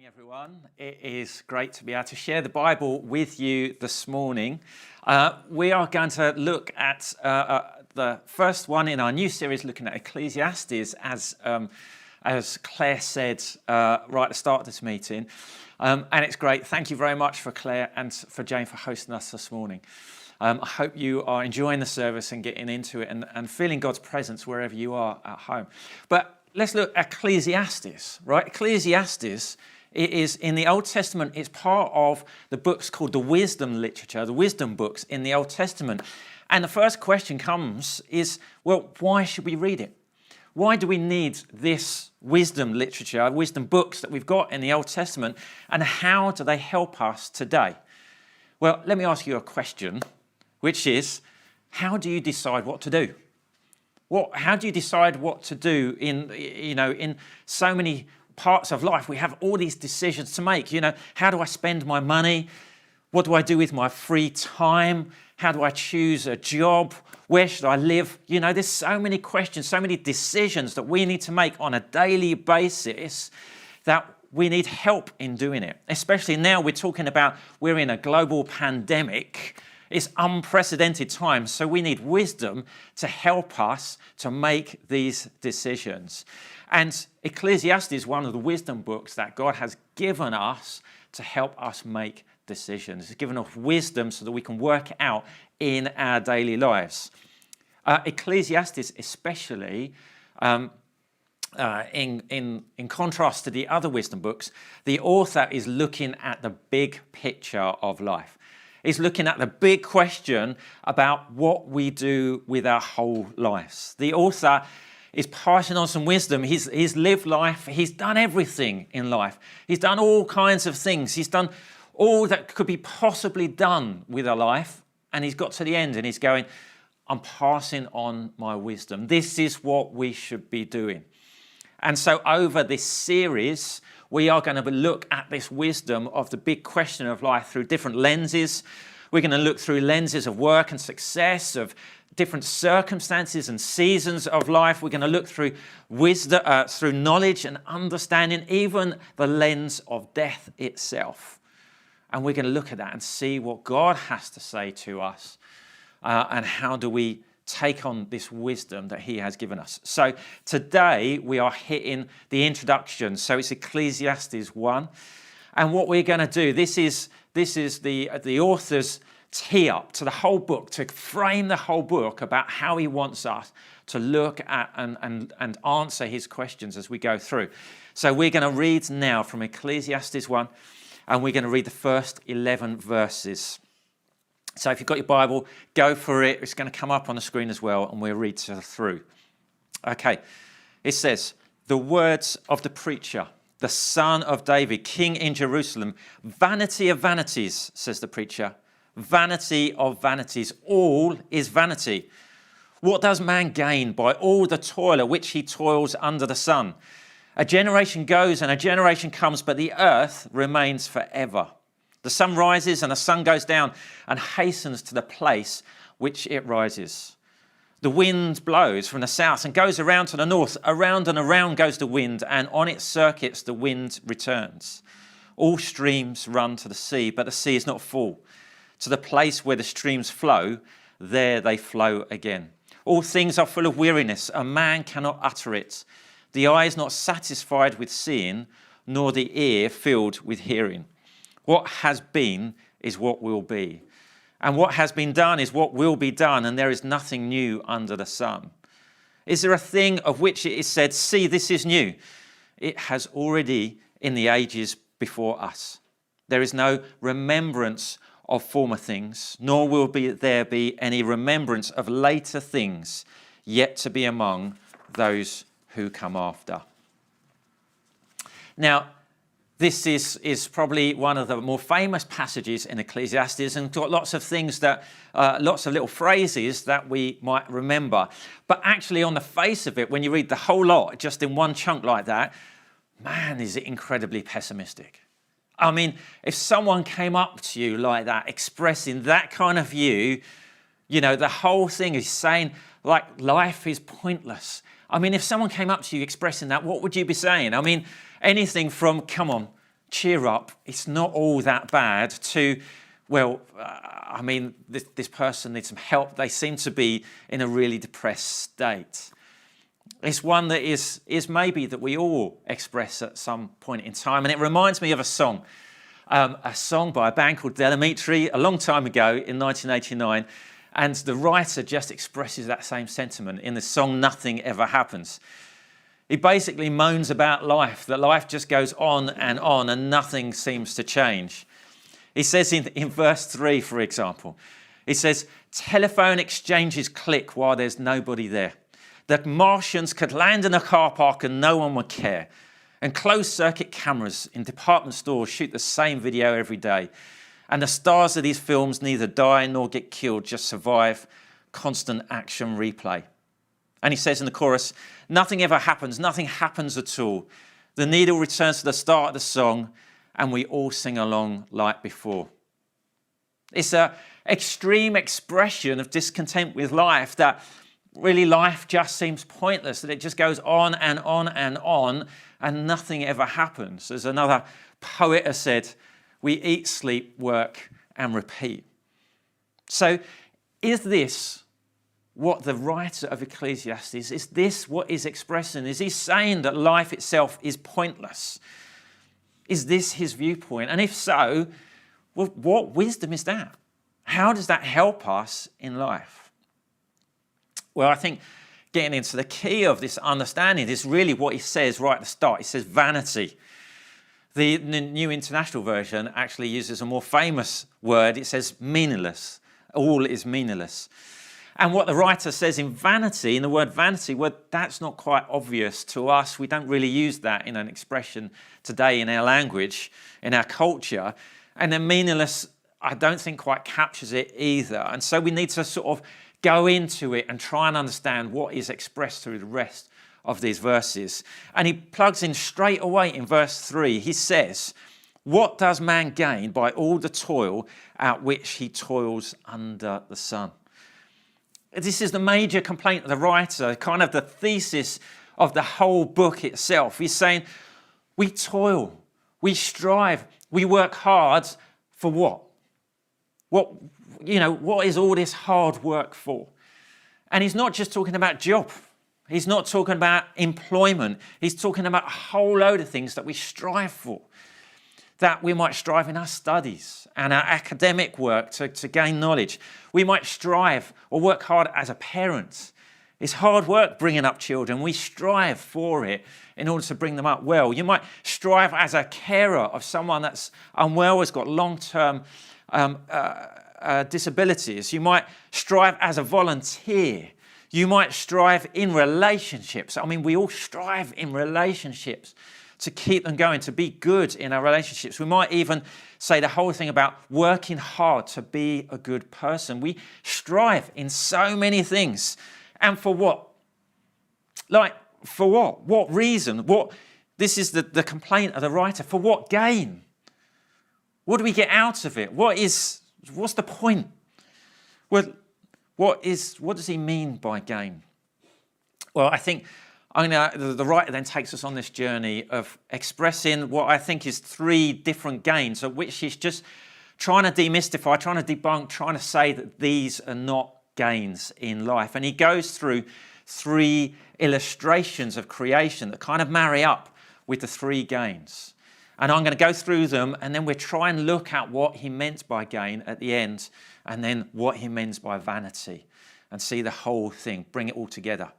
Everyone, it is great to be able to share the Bible with you this morning. We are going to look at the first one in our new series, looking at Ecclesiastes, as Claire said right at the start of this meeting. And it's great. Thank you very much for Claire and for Jane for hosting us this morning. I hope you are enjoying the service and getting into it and feeling God's presence wherever you are at home. But let's look at Ecclesiastes, right? Ecclesiastes, it is in the Old Testament, it's part of the books called the wisdom literature, the wisdom books in the Old Testament. And the first question is, well, why should we read it? Why do we need this wisdom literature, wisdom books that we've got in the Old Testament, and how do they help us today? Well, let me ask you a question, which is, how do you decide what to do? How do you decide what to do in so many parts of life? We have all these decisions to make. How do I spend my money? What do I do with my free time? How do I choose a job? Where should I live? There's so many questions, so many decisions that we need to make on a daily basis that we need help in doing it. Especially now we're in a global pandemic. It's unprecedented times, so we need wisdom to help us to make these decisions. And Ecclesiastes is one of the wisdom books that God has given us to help us make decisions. It's given us wisdom so that we can work it out in our daily lives. Ecclesiastes especially, in contrast to the other wisdom books, the author is looking at the big picture of life. He's looking at the big question about what we do with our whole lives. The author is passing on some wisdom. He's lived life. He's done everything in life. He's done all kinds of things. He's done all that could be possibly done with a life. And he's got to the end and he's going, I'm passing on my wisdom. This is what we should be doing. And so over this series, we are going to look at this wisdom of the big question of life through different lenses. We're going to look through lenses of work and success, of different circumstances and seasons of life. We're going to look through wisdom, through knowledge and understanding, even the lens of death itself. And we're going to look at that and see what God has to say to us, and how do we take on this wisdom that he has given us. So today we are hitting the introduction. So it's Ecclesiastes 1. And what we're going to do, this is the author's tee up to the whole book, to frame the whole book about how he wants us to look at and answer his questions as we go through. So we're going to read now from Ecclesiastes 1, and we're going to read the first 11 verses. So if you've got your Bible, go for it. It's going to come up on the screen as well, and we'll read through. Okay, it says, the words of the preacher, the son of David, king in Jerusalem. Vanity of vanities, says the preacher. Vanity of vanities. All is vanity. What does man gain by all the toil at which he toils under the sun? A generation goes and a generation comes, but the earth remains forever. The sun rises and the sun goes down and hastens to the place which it rises. The wind blows from the south and goes around to the north. Around and around goes the wind, and on its circuits the wind returns. All streams run to the sea, but the sea is not full. To the place where the streams flow, there they flow again. All things are full of weariness. A man cannot utter it. The eye is not satisfied with seeing, nor the ear filled with hearing. What has been is what will be. And what has been done is what will be done, and there is nothing new under the sun. Is there a thing of which it is said, see, this is new? It has already in the ages before us. There is no remembrance of former things, nor will there be any remembrance of later things yet to be among those who come after. Now, this is probably one of the more famous passages in Ecclesiastes, and got lots of things lots of little phrases that we might remember. But actually on the face of it, when you read the whole lot just in one chunk like that, man, is it incredibly pessimistic. I mean, if someone came up to you like that, expressing that kind of view, the whole thing is saying like life is pointless. I mean, if someone came up to you expressing that, what would you be saying? I mean, anything from, come on, cheer up, it's not all that bad, to, well, this person needs some help. They seem to be in a really depressed state. It's one that is maybe that we all express at some point in time. And it reminds me of a song by a band called Delamitri a long time ago in 1989. And the writer just expresses that same sentiment in the song Nothing Ever Happens. He basically moans about life, that life just goes on and nothing seems to change. He says in verse 3, for example, he says, telephone exchanges click while there's nobody there. The Martians could land in a car park and no one would care. And closed-circuit cameras in department stores shoot the same video every day. And the stars of these films neither die nor get killed, just survive constant action replay. And he says in the chorus, nothing ever happens, nothing happens at all. The needle returns to the start of the song and we all sing along like before. It's an extreme expression of discontent with life, that really life just seems pointless, that it just goes on and nothing ever happens. As another poet has said, we eat, sleep, work and repeat. So is this what the writer of Ecclesiastes, is this what he's expressing? Is he saying that life itself is pointless? Is this his viewpoint? And if so, well, what wisdom is that? How does that help us in life? Well, I think getting into the key of this understanding is really what he says right at the start. He says vanity. The New International Version actually uses a more famous word. It says meaningless. All is meaningless. And what the writer says in vanity, in the word vanity, well, that's not quite obvious to us. We don't really use that in an expression today in our language, in our culture. And then meaningless, I don't think quite captures it either. And so we need to sort of go into it and try and understand what is expressed through the rest of these verses. And he plugs in straight away in verse 3. He says, what does man gain by all the toil at which he toils under the sun? This is the major complaint of the writer, kind of the thesis of the whole book itself. He's saying, we toil, we strive, we work hard for what? What is all this hard work for? And he's not just talking about job. He's not talking about employment. He's talking about a whole load of things that we strive for. That we might strive in our studies and our academic work to gain knowledge. We might strive or work hard as a parent. It's hard work bringing up children. We strive for it in order to bring them up well. You might strive as a carer of someone that's unwell, has got long-term disabilities. You might strive as a volunteer. You might strive in relationships. I mean, we all strive in relationships to keep them going, to be good in our relationships. We might even say the whole thing about working hard to be a good person. We strive in so many things. And for what? For what? What reason? This is the complaint of the writer. For what gain? What do we get out of it? What's the point? Well, what does he mean by gain? Well, I think the writer then takes us on this journey of expressing what I think is three different gains, of which he's just trying to demystify, trying to debunk, trying to say that these are not gains in life. And he goes through three illustrations of creation that kind of marry up with the three gains. And I'm going to go through them, and then we'll try and look at what he meant by gain at the end, and then what he means by vanity, and see the whole thing, bring it all together.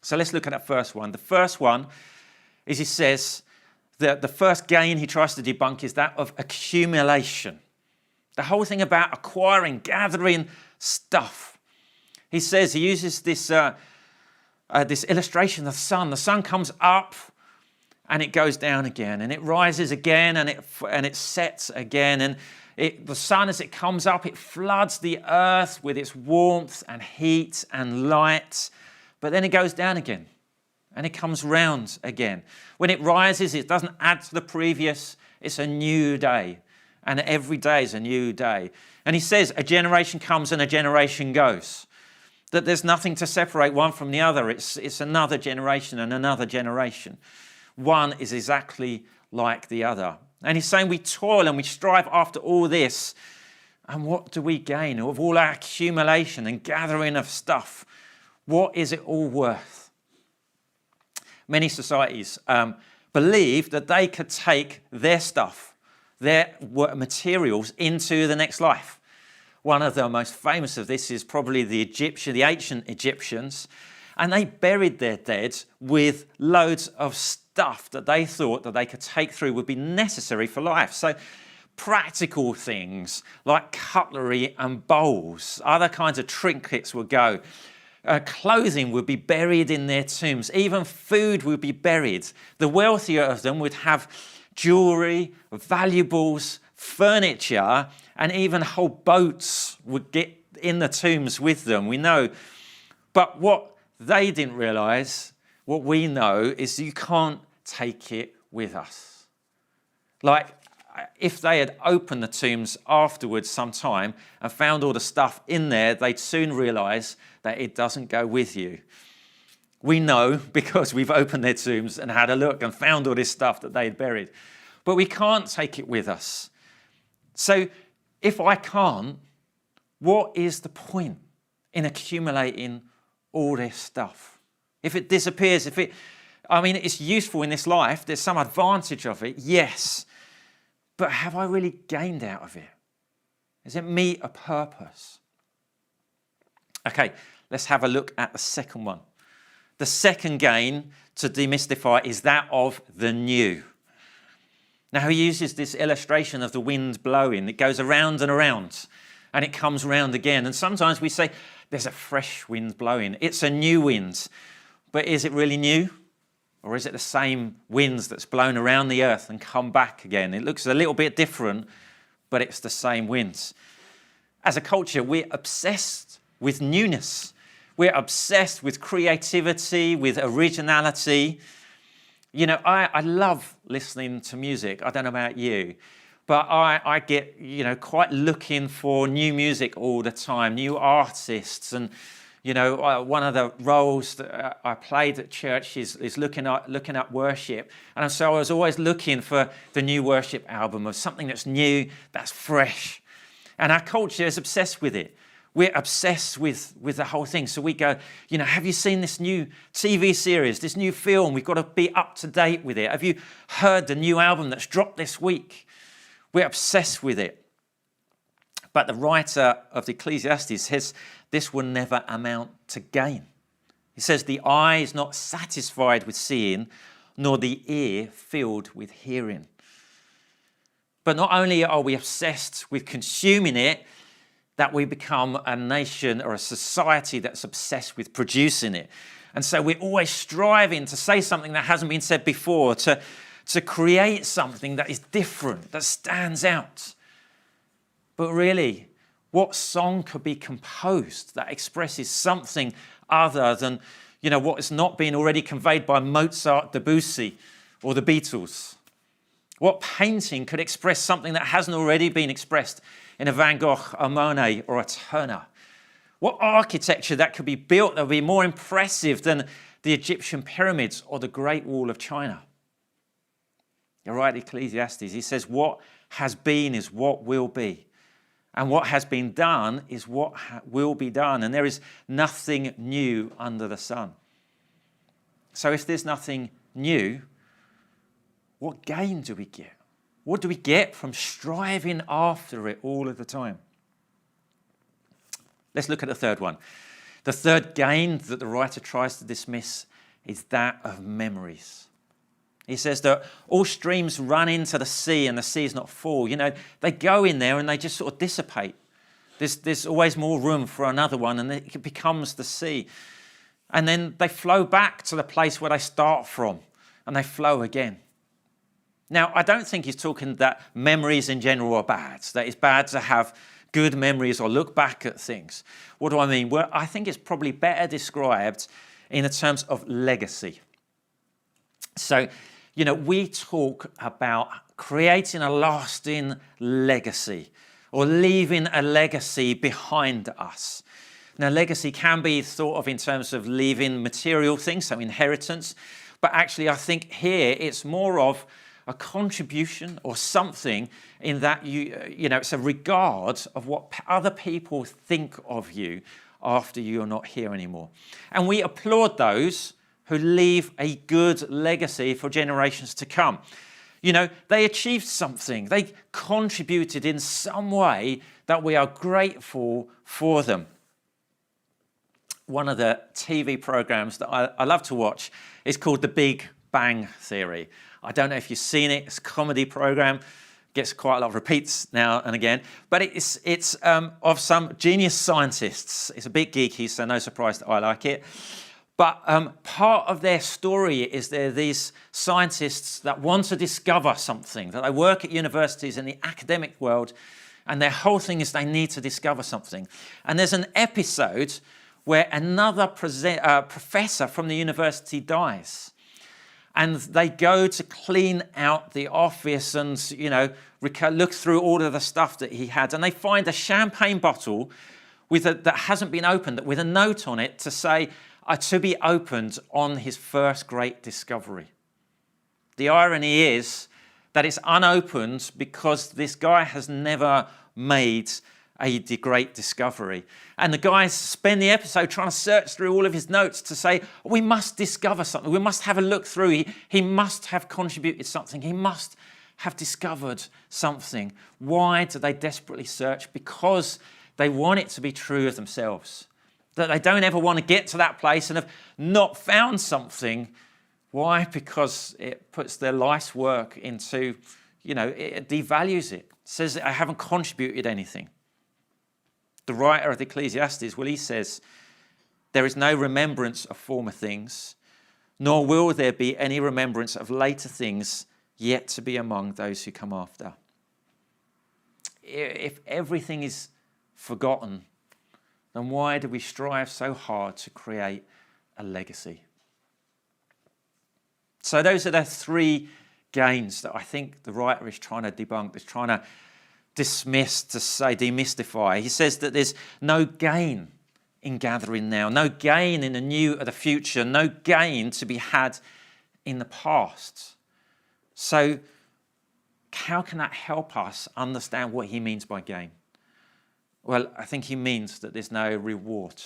So let's look at that first one. The first one is, he says that the first gain he tries to debunk is that of accumulation. The whole thing about acquiring, gathering stuff. He says, he uses this illustration of the sun. The sun comes up and it goes down again, and it rises again, and it sets again. And the sun, as it comes up, it floods the earth with its warmth and heat and light. But then it goes down again, and it comes round again. When it rises, it doesn't add to the previous. It's a new day, and every day is a new day. And he says a generation comes and a generation goes, that there's nothing to separate one from the other. It's another generation and another generation. One is exactly like the other. And he's saying we toil and we strive after all this. And what do we gain of all our accumulation and gathering of stuff? What is it all worth? Many societies believe that they could take their stuff, their materials into the next life. One of the most famous of this is probably the ancient Egyptians. And they buried their dead with loads of stuff that they thought that they could take through would be necessary for life. So practical things like cutlery and bowls, other kinds of trinkets would go. Clothing would be buried in their tombs. Even food would be buried. The wealthier of them would have jewelry, valuables, furniture, and even whole boats would get in the tombs with them, we know. But what they didn't realize, what we know, is you can't take it with us. Like, if they had opened the tombs afterwards sometime and found all the stuff in there, they'd soon realize that it doesn't go with you. We know because we've opened their tombs and had a look and found all this stuff that they had buried. But we can't take it with us. So if I can't, what is the point in accumulating all this stuff? If it disappears, it's useful in this life, there's some advantage of it, yes. But have I really gained out of it? Does it meet a purpose? Okay, let's have a look at the second one. The second gain to demystify is that of the new. Now he uses this illustration of the wind blowing. It goes around and around and it comes round again. And sometimes we say, there's a fresh wind blowing. It's a new wind. But is it really new? Or is it the same winds that's blown around the earth and come back again? It looks a little bit different, but it's the same winds. As a culture, we're obsessed with newness. We're obsessed with creativity, with originality. You know, I love listening to music. I don't know about you, but I get, quite looking for new music all the time, new artists. And, one of the roles that I played at church is looking at worship. And so I was always looking for the new worship album of something that's new, that's fresh. And our culture is obsessed with it. We're obsessed with the whole thing. So we go, have you seen this new TV series, this new film? We've got to be up to date with it. Have you heard the new album that's dropped this week? We're obsessed with it. But the writer of the Ecclesiastes says this will never amount to gain. He says the eye is not satisfied with seeing, nor the ear filled with hearing. But not only are we obsessed with consuming it, that we become a nation or a society that's obsessed with producing it. And so we're always striving to say something that hasn't been said before, to create something that is different, that stands out. But really, what song could be composed that expresses something other than, what has not been already conveyed by Mozart, Debussy, or the Beatles? What painting could express something that hasn't already been expressed in a Van Gogh, a Monet, or a Turner? What architecture that could be built that would be more impressive than the Egyptian pyramids or the Great Wall of China? You're right, Ecclesiastes. He says what has been is what will be. And what has been done is what will be done. And there is nothing new under the sun. So if there's nothing new, what gain do we get? What do we get from striving after it all of the time? Let's look at the third one. The third gain that the writer tries to dismiss is that of memories. He says that all streams run into the sea and the sea is not full. They go in there and they just sort of dissipate. There's always more room for another one and it becomes the sea. And then they flow back to the place where they start from and they flow again. Now, I don't think he's talking that memories in general are bad, that it's bad to have good memories or look back at things. What do I mean? Well, I think it's probably better described in the terms of legacy. So, we talk about creating a lasting legacy or leaving a legacy behind us. Now, legacy can be thought of in terms of leaving material things, so inheritance. But actually, I think here it's more of a contribution or something in that it's a regard of what other people think of you after you're not here anymore. And we applaud those who leave a good legacy for generations to come. They achieved something. They contributed in some way that we are grateful for them. One of the TV programs that I love to watch is called The Big Bang Theory. I don't know if you've seen it. It's a comedy program. Gets quite a lot of repeats now and again. But it's of some genius scientists. It's a bit geeky, so no surprise that I like it. But part of their story is they're these scientists that want to discover something, that they work at universities in the academic world, and their whole thing is they need to discover something. And there's an episode where another professor from the university dies. And they go to clean out the office and, look through all of the stuff that he had. And they find a champagne bottle that hasn't been opened, with a note on it to say, to be opened on his first great discovery. The irony is that it's unopened because this guy has never made a great discovery. And the guys spend the episode trying to search through all of his notes to say, we must discover something. We must have a look through. He must have contributed something. He must have discovered something. Why do they desperately search? Because they want it to be true of themselves. That they don't ever want to get to that place and have not found something. Why? Because it puts their life's work into, it devalues it. Says that I haven't contributed anything. The writer of the Ecclesiastes, he says, there is no remembrance of former things, nor will there be any remembrance of later things yet to be among those who come after. If everything is forgotten, then why do we strive so hard to create a legacy? So those are the three gains that I think the writer is trying to debunk, is trying to dismiss, to say, demystify. He says that there's no gain in gathering now, no gain in the new or the future, no gain to be had in the past. So how can that help us understand what he means by gain? Well, I think he means that there's no reward,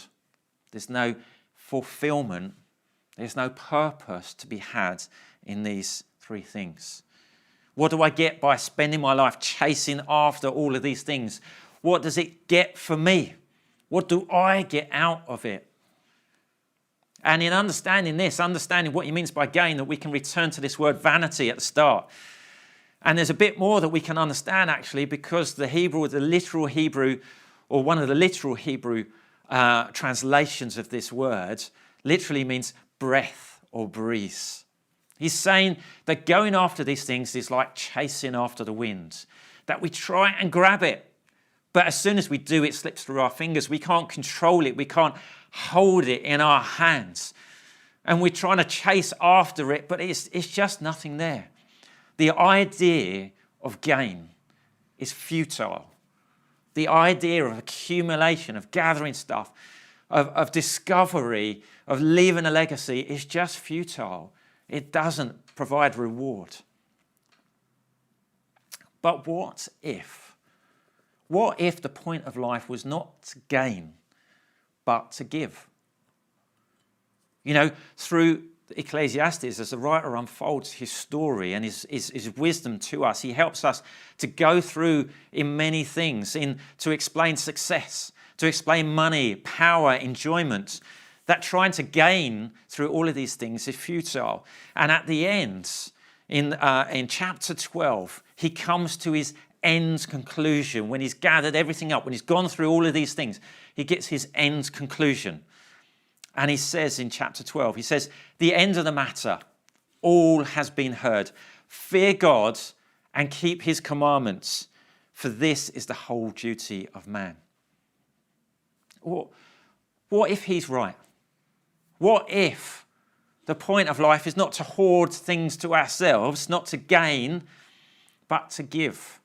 there's no fulfillment, there's no purpose to be had in these three things. What do I get by spending my life chasing after all of these things? What does it get for me? What do I get out of it? And in understanding this, understanding what he means by gain, that we can return to this word vanity at the start. And there's a bit more that we can understand actually, because the literal Hebrew, or one of the literal Hebrew translations of this word, literally means breath or breeze. He's saying that going after these things is like chasing after the wind, that we try and grab it, but as soon as we do, it slips through our fingers. We can't control it. We can't hold it in our hands. And we're trying to chase after it, but it's just nothing there. The idea of gain is futile. The idea of accumulation, of gathering stuff, of discovery, of leaving a legacy is just futile. It doesn't provide reward. But what if? What if the point of life was not to gain, but to give? Through Ecclesiastes, as the writer unfolds his story and his wisdom to us, he helps us to go through in many things, to explain success, to explain money, power, enjoyment, that trying to gain through all of these things is futile. And at the end, in chapter 12, he comes to his end conclusion. When he's gathered everything up, when he's gone through all of these things, he gets his end conclusion. And he says in chapter 12, he says, the end of the matter, all has been heard. Fear God and keep his commandments, for this is the whole duty of man. What if he's right? What if the point of life is not to hoard things to ourselves, not to gain, but to give?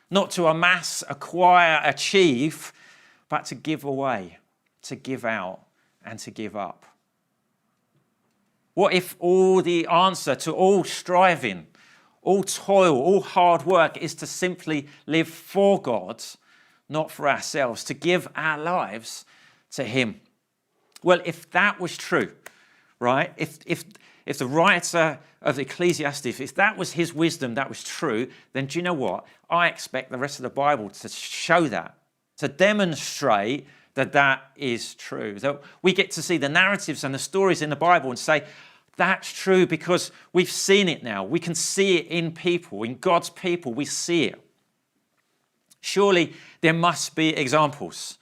Not to amass, acquire, achieve, but to give away, to give out, and to give up? What if all the answer to all striving, All toil, all hard work is to simply live for God, not for ourselves, to give our lives to him. Well, if that was true, right? If the writer of Ecclesiastes, if that was his wisdom, that was true, then do you know what? I expect the rest of the Bible to show that, to demonstrate that that is true. That we get to see the narratives and the stories in the Bible and say, that's true because we've seen it now. We can see it in people, in God's people, we see it. Surely there must be examples.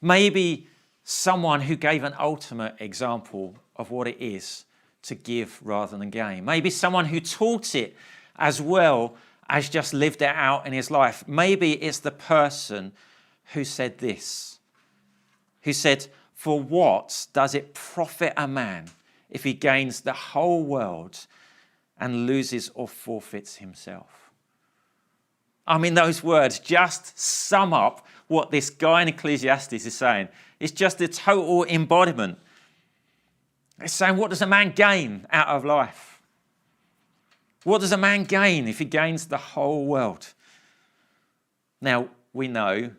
Maybe someone who gave an ultimate example of what it is to give rather than gain. Maybe someone who taught it as well as just lived it out in his life. Maybe it's the person who said this, who said, "For what does it profit a man if he gains the whole world and loses or forfeits himself?" I mean, those words just sum up what this guy in Ecclesiastes is saying. It's just a total embodiment. It's saying, what does a man gain out of life? What does a man gain if he gains the whole world? Now, we know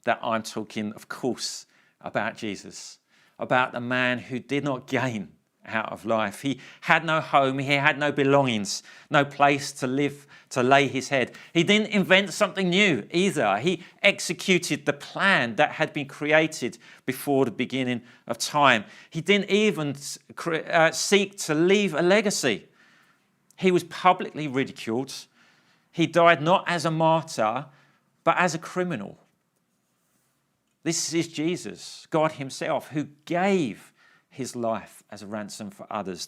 that I'm talking, of course, about Jesus, about the man who did not gain out of life. He had no home, he had no belongings, no place to live, to lay his head. He didn't invent something new either. He executed the plan that had been created before the beginning of time. He didn't even seek to leave a legacy. He was publicly ridiculed. He died not as a martyr, but as a criminal. This is Jesus, God himself, who gave his life as a ransom for others.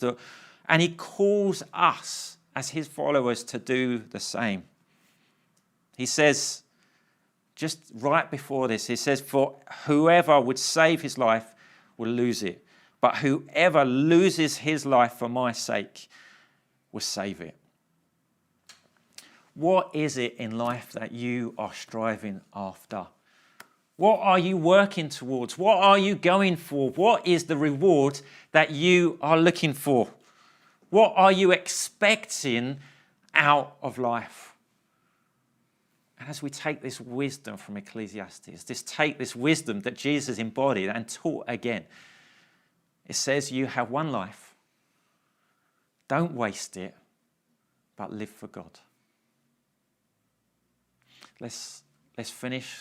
And he calls us as his followers to do the same. He says, just right before this, he says, "For whoever would save his life will lose it, but whoever loses his life for my sake will save it." What is it in life that you are striving after? What are you working towards? What are you going for? What is the reward that you are looking for? What are you expecting out of life? And as we take this wisdom from Ecclesiastes, take this wisdom that Jesus embodied and taught again, it says you have one life. Don't waste it, but live for God. Let's finish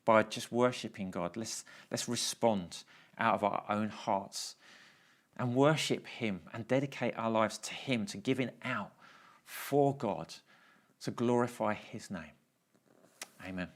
by just worshipping God. Let's respond out of our own hearts and worship him and dedicate our lives to him, to giving out for God, to glorify his name. Amen.